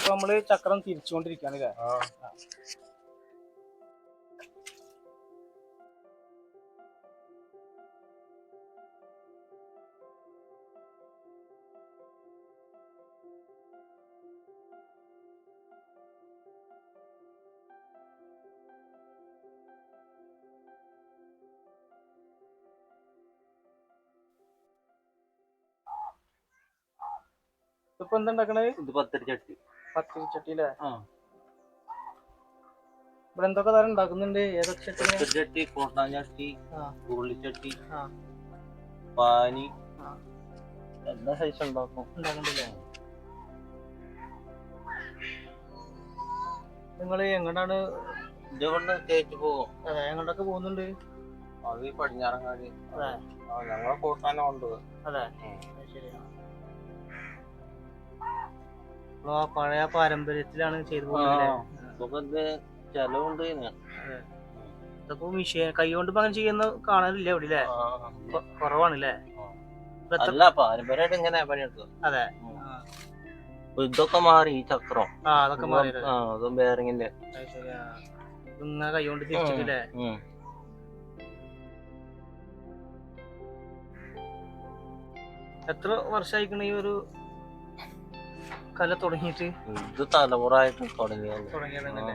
ഇപ്പൊ നമ്മള് ചക്രം തിരിച്ചുകൊണ്ടിരിക്കുകയാണ് അല്ലേ? ഇപ്പൊ എന്താ ഉണ്ടാക്കണത്? ഇത് പത്തിരിച്ചട്ടി. പത്തിരിച്ചട്ടിയില്ലേ? ഇവിടെ എന്തൊക്കെ തരം ഉണ്ടാക്കുന്നുണ്ട്? ഏതൊക്കെ ചട്ടി? പത്തിരിച്ചട്ടി, കൂട്ടാൻ ചട്ടി, ഉരുളിച്ചട്ടി, പാനി, എല്ലാ സൈസ് ഉണ്ടാക്കുന്നുണ്ടല്ലേ? നിങ്ങള് എങ്ങോട്ടാണ്? ഇതുകൊണ്ട് തേച്ച് പോകും. അതെ, എങ്ങോട്ടൊക്കെ പോകുന്നുണ്ട്? അത് ഈ പടിഞ്ഞാറങ്ങാടി. ഞങ്ങളെ കൂട്ടാനെ കൊണ്ടുപോകും. അതെ, ശരിയാണ്. പഴയ പാരമ്പര്യത്തിലാണ് ചെയ്തു പോകുന്നത്. ചെലവുണ്ട്. ഇതൊക്കെ മിഷീൻ കൈ കൊണ്ട് അങ്ങനെ ചെയ്യുന്ന കാണാനില്ല ഇവിടെ അല്ലേ? കുറവാണല്ലേ? അല്ല, പാരമ്പര്യമായിട്ട് ഇങ്ങനെ പണിയെടുക്കും. അതെ, ഇതൊക്കെ മാറി. ഈ ചക്രം അതൊക്കെ മാറി. അതും ബെയറിങ്ങിന്റെ ഇങ്ങനെ കൈ കൊണ്ട് തിരിച്ചിട്ടില്ലേ? എത്ര വർഷമായിക്കണ ഈ ഒരു കല തുടങ്ങിയിട്ട്? ഇത് തലമുറായിട്ട് തുടങ്ങിയതല്ലേ?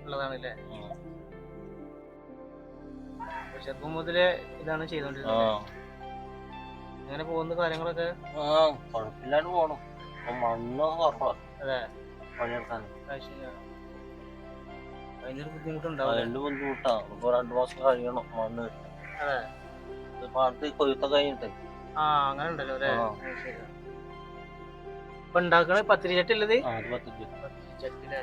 ഉള്ളതാണല്ലേ? ചെറുപ്പം മുതലേ ഇതാണ് ചെയ്തോണ്ടിരുന്നത്. അങ്ങനെ പോകുന്ന കാര്യങ്ങളൊക്കെ കുഴപ്പമില്ലാണ്ട് പോണം. മണ്ണ് കുറവാ. അതെ, പണിയെടുക്കാൻ അതിനൊരു ബുദ്ധിമുട്ടുണ്ടാവും. അതിന്റെ ബുദ്ധിമുട്ടാ. ഇപ്പൊ 2 മാസം കഴിയണം മണ്ണ് കിട്ടാൻ. അതെ, പാടത്ത് കൊയ്ത്തൊക്കെ കഴിഞ്ഞിട്ട്. അങ്ങനെ ഉണ്ടല്ലോ അല്ലേ? ഇപ്പൊ ഉണ്ടാക്കണ പത്തിരിച്ചട്ടി ഉള്ളത്? പത്തിരിച്ചട്ടി അല്ലേ?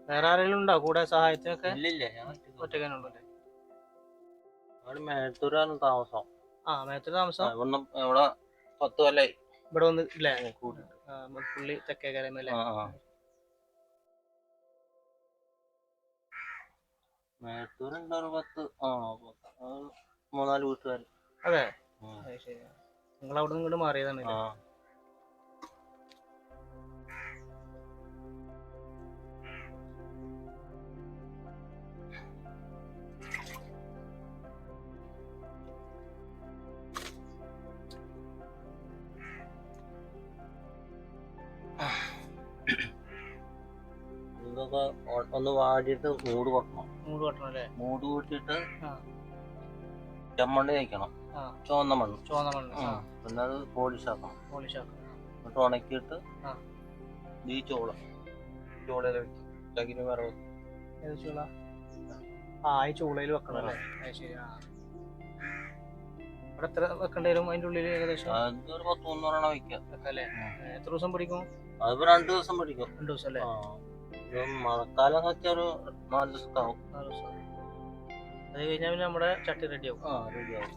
വേറെ ആരെങ്കിലും ഉണ്ടോ കൂടെ സഹായത്തിനൊക്കെ? ഇല്ലില്ല, ഒറ്റക്കാനുണ്ടല്ലേ? മേത്തൂരാണ് താമസം. മേത്തൂർ താമസം. ഇവിടെ 10 കൊല്ലായി ഇവിടെ വന്ന് ഇല്ലേ? പുള്ളി തെക്കേക്കരമല്ലേ? മേത്തൂരുണ്ട് 3-4 വീട്ടുകാർ. അതെ, ശരി. നിങ്ങൾ അവിടെ നിന്ന് ഇങ്ങോട്ട് മാറിയതാണ്? ഇതൊക്കെ ഒന്ന് വാടിയിട്ട് മൂട് കൊട്ടണം. അല്ലേ? മൂട് കൂട്ടിയിട്ട് ചെമ്മണ്ണ് തേക്കണം. ചുവന്ന മണ്ണ്. പിന്നെ അത് പോളിഷ് ആക്കണം. എന്നിട്ട് ഉണക്കിയിട്ട് ഈ ചൂളയിൽ വെക്കും. ചകിരി മരവ്. ഈ ചൂളയിൽ വെക്കണം അല്ലേ? ഇവിടെ എത്ര വെക്കേണ്ടി വരും അതിന്റെ ഉള്ളിൽ? ഏകദേശം 10-300 വെക്കാം അല്ലേ? എത്ര ദിവസം പിടിക്കും? അതിപ്പോ 2 ദിവസം പിടിക്കും. 2 ദിവസം അല്ലേ? മഴക്കാലം വെച്ചാൽ ഒരു 4 ദിവസം ആവും. അത് കഴിഞ്ഞാൽ പിന്നെ നമ്മുടെ ചട്ടി റെഡിയാവും. റെഡിയാവും.